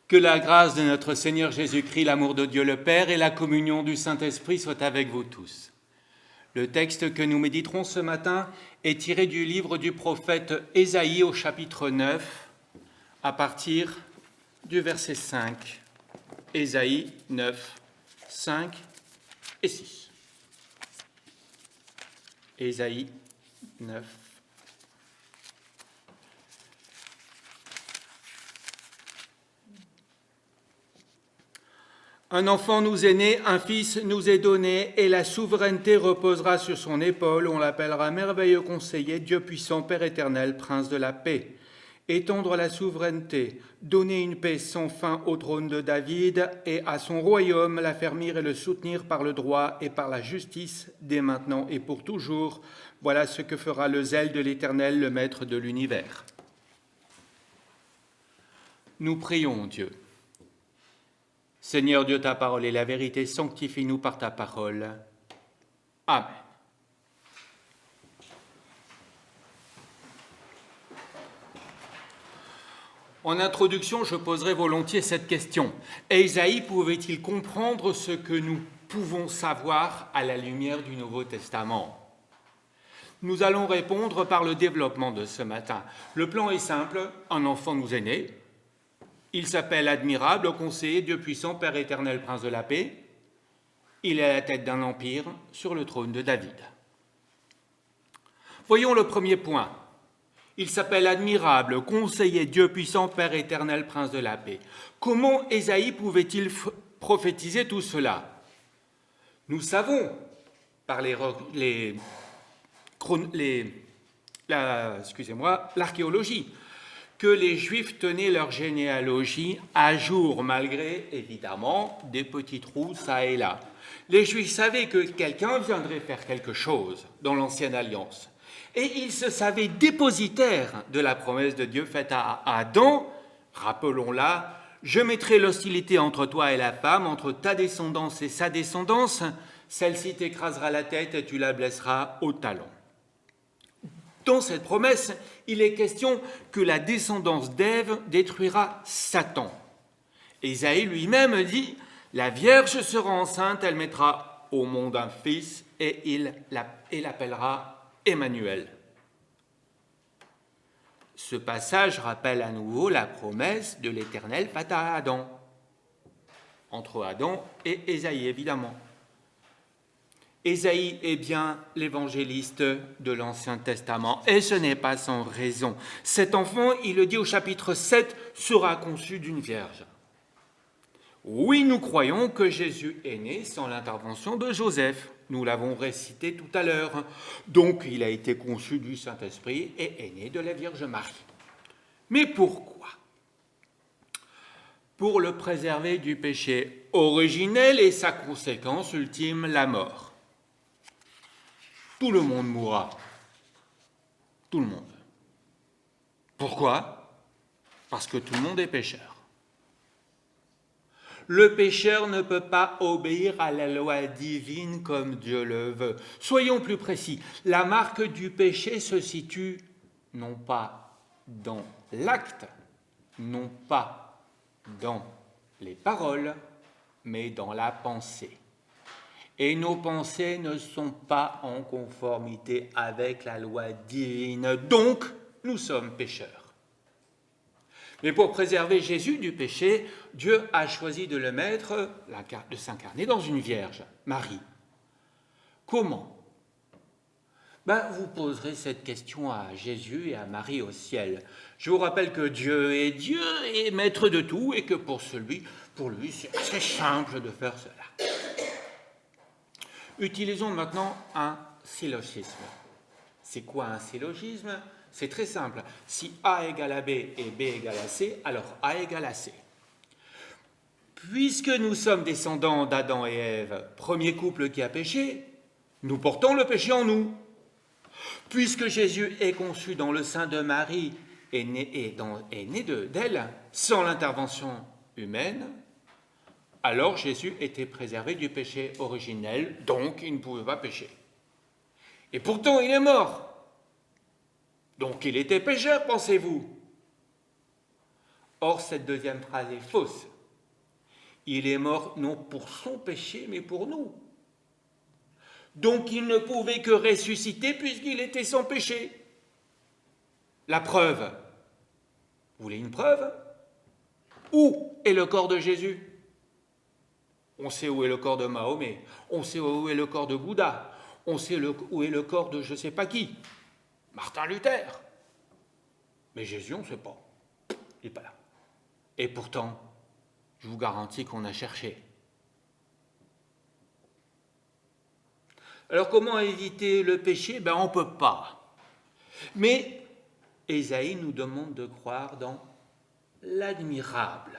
Que la grâce de notre Seigneur Jésus-Christ, l'amour de Dieu le Père et la communion du Saint-Esprit soient avec vous tous. Le texte que nous méditerons ce matin est tiré du livre du prophète Ésaïe au chapitre 9, à partir du verset 5. Ésaïe 9, 5 et 6. Ésaïe 9. Un enfant nous est né, un fils nous est donné, et la souveraineté reposera sur son épaule. On l'appellera merveilleux conseiller, Dieu puissant, Père éternel, prince de la paix. Étendre la souveraineté, donner une paix sans fin au trône de David, et à son royaume l'affermir et le soutenir par le droit et par la justice, dès maintenant et pour toujours. Voilà ce que fera le zèle de l'Éternel, le Maître de l'univers. Nous prions Dieu. Seigneur Dieu, ta parole est la vérité, sanctifie-nous par ta parole. Amen. En introduction, je poserai volontiers cette question. Ésaïe pouvait-il comprendre ce que nous pouvons savoir à la lumière du Nouveau Testament ? Nous allons répondre par le développement de ce matin. Le plan est simple, un enfant nous est né. Il s'appelle admirable, conseiller, Dieu puissant, Père éternel, prince de la paix. Il est à la tête d'un empire sur le trône de David. Voyons le premier point. Il s'appelle admirable, conseiller, Dieu puissant, Père éternel, prince de la paix. Comment Ésaïe pouvait-il prophétiser tout cela ? Nous savons, par l'archéologie, que les Juifs tenaient leur généalogie à jour, malgré, évidemment, des petits trous ça et là. Les Juifs savaient que quelqu'un viendrait faire quelque chose dans l'Ancienne Alliance. Et ils se savaient dépositaires de la promesse de Dieu faite à Adam. Rappelons-la, je mettrai l'hostilité entre toi et la femme, entre ta descendance et sa descendance. Celle-ci t'écrasera la tête et tu la blesseras au talon. Dans cette promesse, il est question que la descendance d'Ève détruira Satan. Ésaïe lui-même dit « La Vierge sera enceinte, elle mettra au monde un fils et il l'appellera Emmanuel. » Ce passage rappelle à nouveau la promesse de l'Éternel faite à Adam, entre Adam et Ésaïe évidemment. Ésaïe est bien l'évangéliste de l'Ancien Testament, et ce n'est pas sans raison. Cet enfant, il le dit au chapitre 7, sera conçu d'une vierge. Oui, nous croyons que Jésus est né sans l'intervention de Joseph. Nous l'avons récité tout à l'heure. Donc, il a été conçu du Saint-Esprit et est né de la Vierge Marie. Mais pourquoi ? Pour le préserver du péché originel et sa conséquence ultime, la mort. Tout le monde mourra. Tout le monde. Pourquoi ? Parce que tout le monde est pécheur. Le pécheur ne peut pas obéir à la loi divine comme Dieu le veut. Soyons plus précis. La marque du péché se situe non pas dans l'acte, non pas dans les paroles, mais dans la pensée. Et nos pensées ne sont pas en conformité avec la loi divine. Donc, nous sommes pécheurs. Mais pour préserver Jésus du péché, Dieu a choisi de le mettre, de s'incarner dans une vierge, Marie. Comment ? Vous poserez cette question à Jésus et à Marie au ciel. Je vous rappelle que Dieu est Dieu et maître de tout et que pour lui, c'est assez simple de faire cela. Utilisons maintenant un syllogisme. C'est quoi un syllogisme ? C'est très simple. Si A égale à B et B égale à C, alors A égale à C. Puisque nous sommes descendants d'Adam et Ève, premier couple qui a péché, nous portons le péché en nous. Puisque Jésus est conçu dans le sein de Marie et né d'elle, sans l'intervention humaine, alors Jésus était préservé du péché originel, donc il ne pouvait pas pécher. Et pourtant il est mort. Donc il était pécheur, pensez-vous ? Or, cette deuxième phrase est fausse. Il est mort non pour son péché, mais pour nous. Donc, il ne pouvait que ressusciter puisqu'il était sans péché. La preuve. Vous voulez une preuve? Où est le corps de Jésus? On sait où est le corps de Mahomet, on sait où est le corps de Bouddha, on sait où est le corps de je ne sais pas qui, Martin Luther. Mais Jésus, on ne sait pas. Il n'est pas là. Et pourtant, je vous garantis qu'on a cherché. Alors comment éviter le péché? On ne peut pas. Mais Ésaïe nous demande de croire dans l'admirable.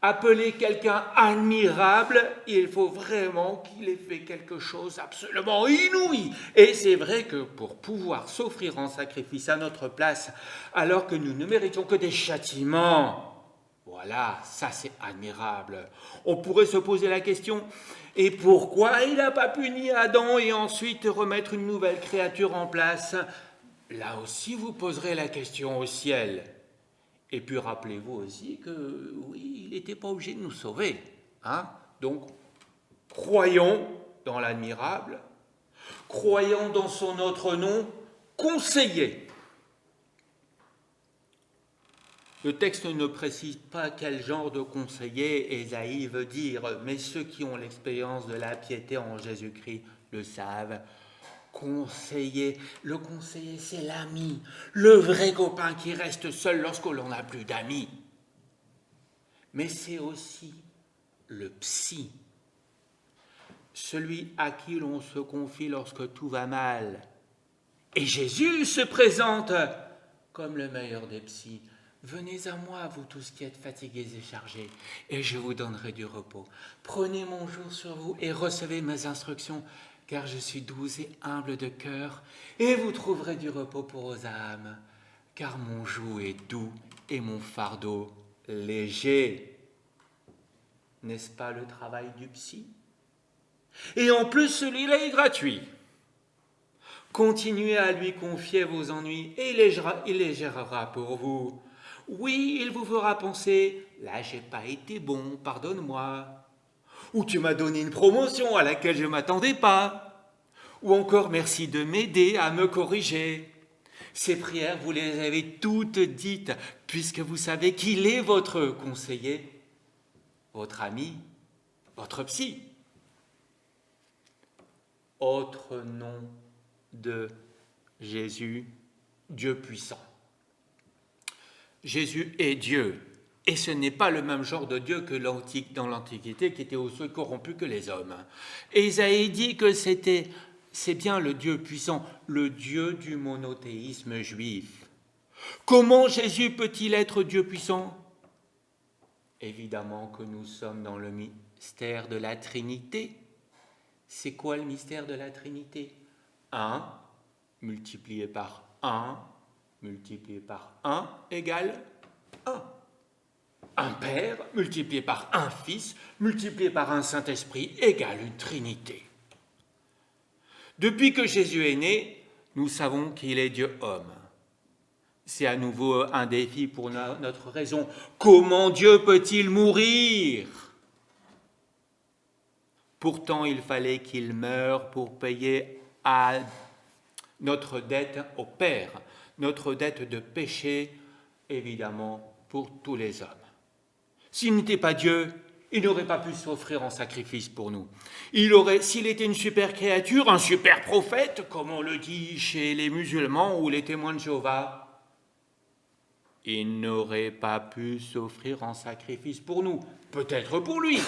Appeler quelqu'un admirable, il faut vraiment qu'il ait fait quelque chose absolument inouï. Et c'est vrai que pour pouvoir s'offrir en sacrifice à notre place, alors que nous ne méritons que des châtiments, voilà, ça c'est admirable. On pourrait se poser la question, et pourquoi il n'a pas puni Adam et ensuite remettre une nouvelle créature en place? Là aussi, vous poserez la question au ciel. Et puis rappelez-vous aussi que, oui, il n'était pas obligé de nous sauver. Donc, croyons dans l'admirable, croyons dans son autre nom, conseiller. Le texte ne précise pas quel genre de conseiller Ésaïe veut dire, mais ceux qui ont l'expérience de la piété en Jésus-Christ le savent. Conseiller, le conseiller c'est l'ami, le vrai copain qui reste seul lorsque l'on n'a plus d'amis. Mais c'est aussi le psy, celui à qui l'on se confie lorsque tout va mal. Et Jésus se présente comme le meilleur des psys. Venez à moi, vous tous qui êtes fatigués et chargés, et je vous donnerai du repos. Prenez mon joug sur vous et recevez mes instructions, car je suis doux et humble de cœur, et vous trouverez du repos pour vos âmes, car mon joug est doux et mon fardeau léger. N'est-ce pas le travail du psy? Et en plus, celui-là est gratuit. Continuez à lui confier vos ennuis et il les gérera pour vous. Oui, il vous fera penser « Là, j'ai pas été bon, pardonne-moi ». Ou « Tu m'as donné une promotion à laquelle je ne m'attendais pas ». Ou encore « Merci de m'aider à me corriger ». Ces prières, vous les avez toutes dites, puisque vous savez qu'il est votre conseiller, votre ami, votre psy. Autre nom de Jésus, Dieu puissant. Jésus est Dieu, et ce n'est pas le même genre de Dieu que dans l'Antiquité, qui était aussi corrompu que les hommes. Et Isaïe dit que c'est bien le Dieu puissant, le Dieu du monothéisme juif. Comment Jésus peut-il être Dieu puissant? Évidemment que nous sommes dans le mystère de la Trinité. C'est quoi le mystère de la Trinité? 1 multiplié par 1 multiplié par 1 égale 1. Un Père multiplié par un Fils multiplié par un Saint-Esprit égale une Trinité. Depuis que Jésus est né, nous savons qu'il est Dieu homme. C'est à nouveau un défi pour notre raison. Comment Dieu peut-il mourir? Pourtant, il fallait qu'il meure pour payer à notre dette au Père, notre dette de péché, évidemment, pour tous les hommes. S'il n'était pas Dieu, il n'aurait pas pu s'offrir en sacrifice pour nous. S'il était une super créature, un super prophète, comme on le dit chez les musulmans ou les témoins de Jéhovah, il n'aurait pas pu s'offrir en sacrifice pour nous. Peut-être pour lui,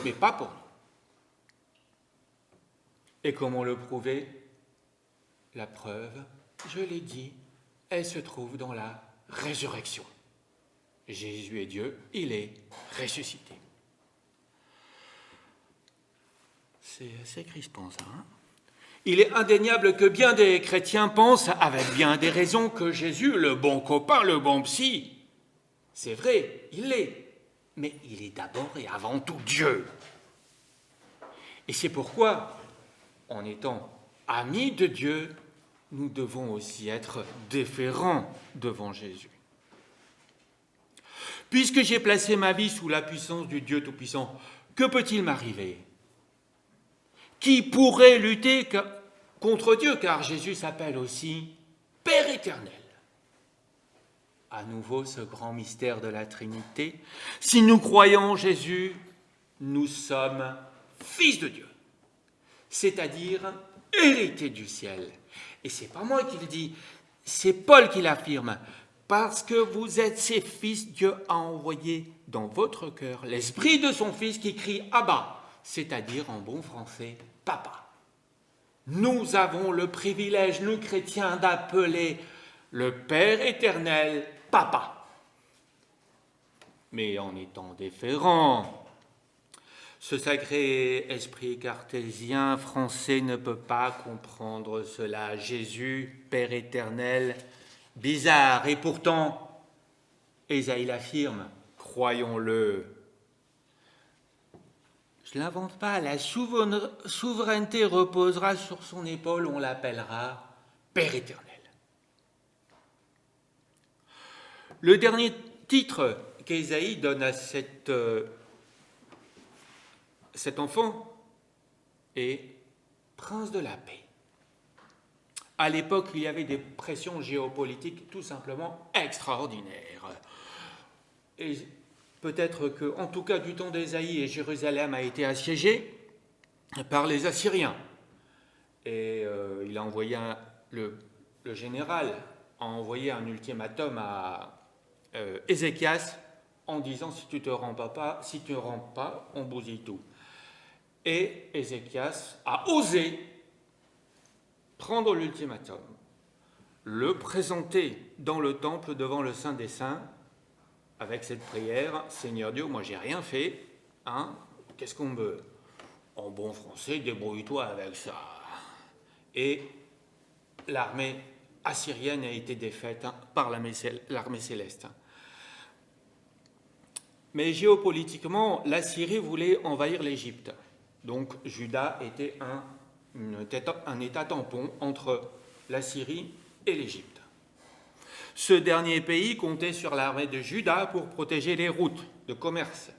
mais pas pour nous. Et comment le prouver? La preuve, je l'ai dit, elle se trouve dans la résurrection. Jésus est Dieu, il est ressuscité. C'est crispant ça, hein? Il est indéniable que bien des chrétiens pensent, avec bien des raisons, que Jésus, le bon copain, le bon psy, c'est vrai, il l'est, mais il est d'abord et avant tout Dieu. Et c'est pourquoi, en étant amis de Dieu, nous devons aussi être déférents devant Jésus. Puisque j'ai placé ma vie sous la puissance du Dieu Tout-Puissant, que peut-il m'arriver? Qui pourrait lutter contre Dieu, car Jésus s'appelle aussi Père éternel. À nouveau, ce grand mystère de la Trinité. Si nous croyons en Jésus, nous sommes fils de Dieu, c'est-à-dire hérités du ciel. Et c'est pas moi qui le dis, c'est Paul qui l'affirme. Parce que vous êtes ses fils, Dieu a envoyé dans votre cœur l'esprit de son Fils qui crie « Abba », c'est-à-dire en bon français « Papa ». Nous avons le privilège, nous chrétiens, d'appeler le Père éternel « Papa ». Mais en étant déférent, ce sacré esprit cartésien français ne peut pas comprendre cela. Jésus, Père éternel, bizarre, et pourtant, Ésaïe l'affirme, croyons-le. Je ne l'invente pas, la souveraineté reposera sur son épaule, on l'appellera Père éternel. Le dernier titre qu'Ésaïe donne à cet enfant est Prince de la paix. À l'époque, il y avait des pressions géopolitiques tout simplement extraordinaires. Et peut-être que, en tout cas du temps d'Ésaïe, et Jérusalem a été assiégée par les Assyriens. Et il a envoyé le général a envoyé un ultimatum à Ézéchias en disant si tu ne rends pas, on bousille tout. Et Ézéchias a osé prendre l'ultimatum, le présenter dans le temple devant le Saint des Saints, avec cette prière, Seigneur Dieu, moi j'ai rien fait, hein, qu'est-ce qu'on veut? En bon français, débrouille-toi avec ça. Et l'armée assyrienne a été défaite par l'armée céleste. Mais géopolitiquement, l'Assyrie voulait envahir l'Égypte. Donc Juda était un État tampon entre la Syrie et l'Égypte. Ce dernier pays comptait sur l'armée de Juda pour protéger les routes de commerce.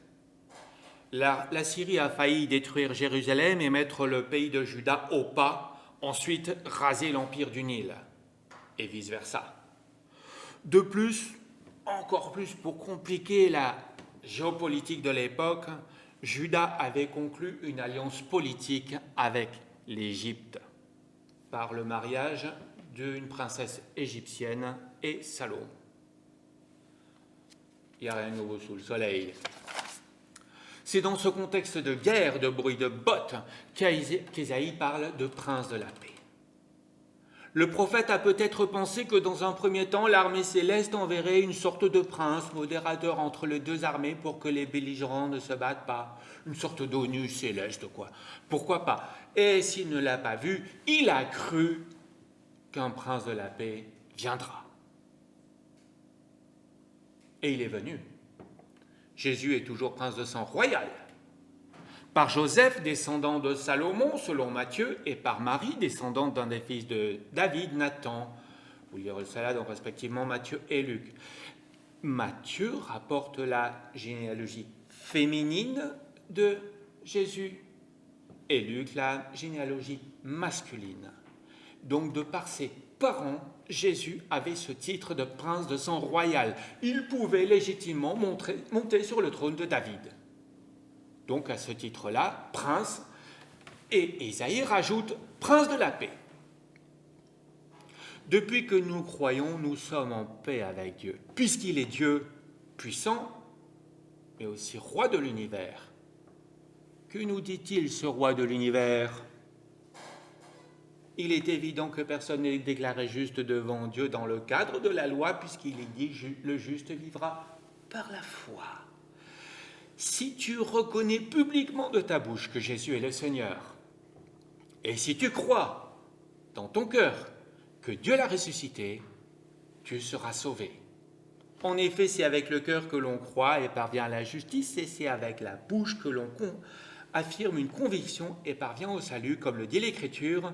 La Syrie a failli détruire Jérusalem et mettre le pays de Juda au pas, ensuite raser l'empire du Nil, et vice-versa. De plus, encore plus pour compliquer la géopolitique de l'époque, Juda avait conclu une alliance politique avec l'Égypte par le mariage d'une princesse égyptienne et Salomon. Il n'y a rien de nouveau sous le soleil. C'est dans ce contexte de guerre, de bruit de bottes, qu'Ésaïe parle de prince de la paix. Le prophète a peut-être pensé que dans un premier temps, l'armée céleste enverrait une sorte de prince modérateur entre les deux armées pour que les belligérants ne se battent pas. Une sorte d'ONU céleste, quoi. Pourquoi pas? Et s'il ne l'a pas vu, il a cru qu'un prince de la paix viendra. Et il est venu. Jésus est toujours prince de sang royal. Par Joseph, descendant de Salomon, selon Matthieu, et par Marie, descendante d'un des fils de David, Nathan. Vous lirez cela dans respectivement Matthieu et Luc. Matthieu rapporte la généalogie féminine de Jésus et Luc la généalogie masculine. Donc, de par ses parents, Jésus avait ce titre de prince de sang royal. Il pouvait légitimement monter sur le trône de David. Donc, à ce titre-là, prince, et Ésaïe rajoute prince de la paix. Depuis que nous croyons, nous sommes en paix avec Dieu, puisqu'il est Dieu puissant, mais aussi roi de l'univers. Que nous dit-il, ce roi de l'univers? Il est évident que personne n'est déclaré juste devant Dieu dans le cadre de la loi, puisqu'il est dit « le juste vivra par la foi ». Si tu reconnais publiquement de ta bouche que Jésus est le Seigneur, et si tu crois dans ton cœur que Dieu l'a ressuscité, tu seras sauvé. En effet, c'est avec le cœur que l'on croit et parvient à la justice, et c'est avec la bouche que l'on affirme une conviction et parvient au salut, comme le dit l'Écriture,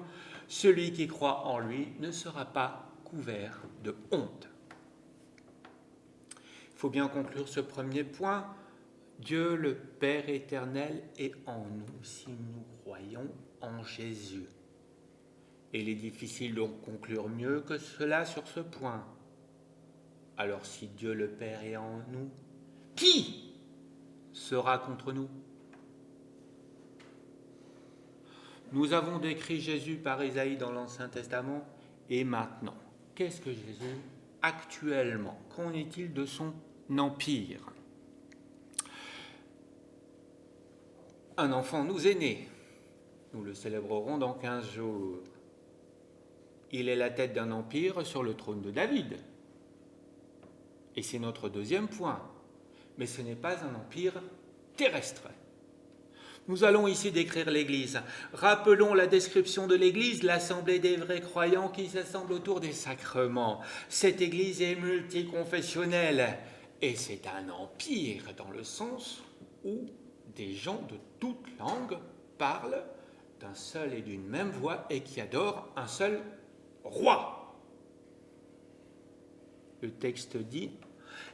celui qui croit en lui ne sera pas couvert de honte. faut bien conclure ce premier point. Dieu le Père éternel est en nous si nous croyons en Jésus. Et il est difficile de conclure mieux que cela sur ce point. Alors si Dieu le Père est en nous, qui sera contre nous? Nous avons décrit Jésus par Ésaïe dans l'Ancien Testament, et maintenant, qu'est-ce que Jésus actuellement? Qu'en est-il de son empire? Un enfant nous est né, nous le célébrerons dans 15 jours. Il est la tête d'un empire sur le trône de David. Et c'est notre deuxième point. Mais ce n'est pas un empire terrestre. Nous allons ici décrire l'Église. Rappelons la description de l'Église, l'assemblée des vrais croyants qui s'assemblent autour des sacrements. Cette Église est multiconfessionnelle et c'est un empire dans le sens où des gens de toutes langues parlent d'un seul et d'une même voix et qui adorent un seul roi. Le texte dit: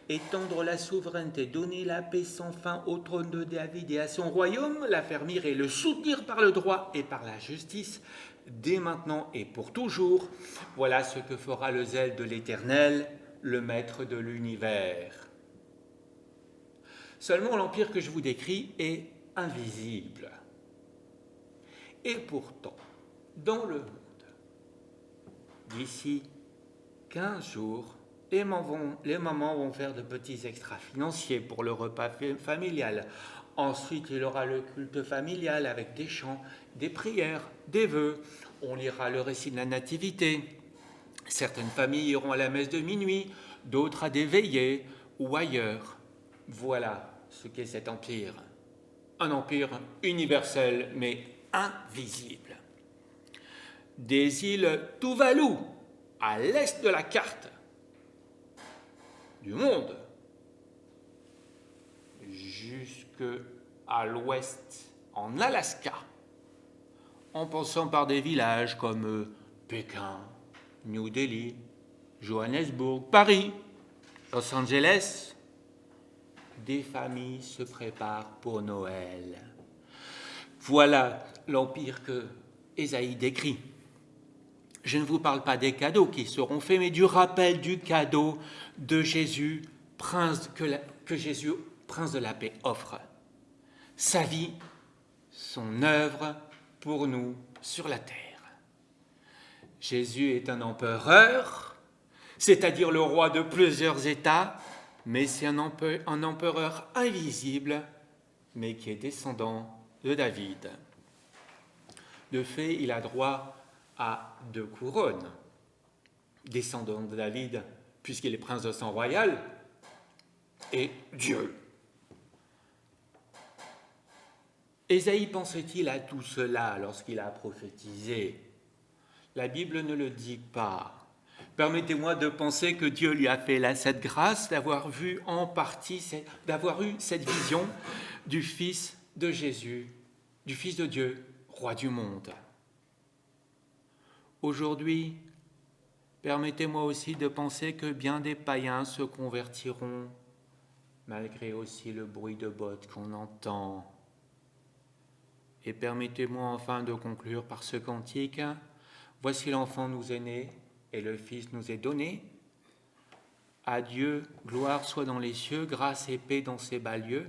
étendre la souveraineté, donner la paix sans fin au trône de David et à son royaume, l'affermir et le soutenir par le droit et par la justice, dès maintenant et pour toujours. Voilà ce que fera le zèle de l'Éternel, le maître de l'univers. Seulement l'empire que je vous décris est invisible. Et pourtant, dans le monde, d'ici 15 jours, les mamans vont faire de petits extras financiers pour le repas familial. Ensuite, il y aura le culte familial avec des chants, des prières, des vœux. On lira le récit de la Nativité. Certaines familles iront à la messe de minuit, d'autres à des veillées ou ailleurs. Voilà ce qu'est cet empire. Un empire universel mais invisible. Des îles Tuvalu, à l'est de la carte du monde, jusqu'à l'ouest, en Alaska, en passant par des villages comme Pékin, New Delhi, Johannesburg, Paris, Los Angeles, des familles se préparent pour Noël. Voilà l'empire que Ésaïe décrit. Je ne vous parle pas des cadeaux qui seront faits, mais du rappel du cadeau de Jésus, que Jésus, prince de la paix, offre. Sa vie, son œuvre pour nous sur la terre. Jésus est un empereur, c'est-à-dire le roi de plusieurs États, mais c'est un empereur invisible, mais qui est descendant de David. De fait, il a droit à 2 couronnes. Descendant de David, puisqu'il est prince de sang royal, et Dieu. Ésaïe pensait-il à tout cela lorsqu'il a prophétisé? La Bible ne le dit pas. Permettez-moi de penser que Dieu lui a fait cette grâce d'avoir vu en partie, d'avoir eu cette vision du Fils de Jésus, du Fils de Dieu, roi du monde. Aujourd'hui, permettez-moi aussi de penser que bien des païens se convertiront, malgré aussi le bruit de bottes qu'on entend. Et permettez-moi enfin de conclure par ce cantique. Voici l'enfant nous est né, et le Fils nous est donné. À Dieu, gloire soit dans les cieux, grâce et paix dans ses bas lieux.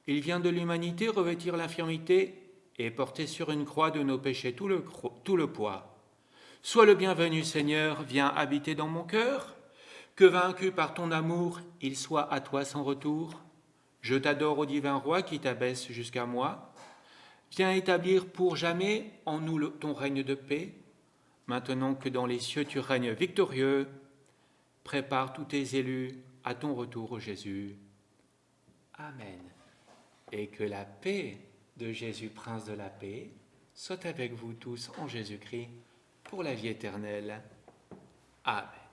Il vient de l'humanité revêtir l'infirmité et porter sur une croix de nos péchés tout le poids. Sois le bienvenu, Seigneur, viens habiter dans mon cœur, que vaincu par ton amour, il soit à toi sans retour. Je t'adore, ô divin roi, qui t'abaisse jusqu'à moi. Viens établir pour jamais en nous ton règne de paix. Maintenant que dans les cieux tu règnes victorieux, prépare tous tes élus à ton retour, ô Jésus. Amen. Et que la paix de Jésus, prince de la paix, soit avec vous tous en Jésus-Christ, pour la vie éternelle. Amen.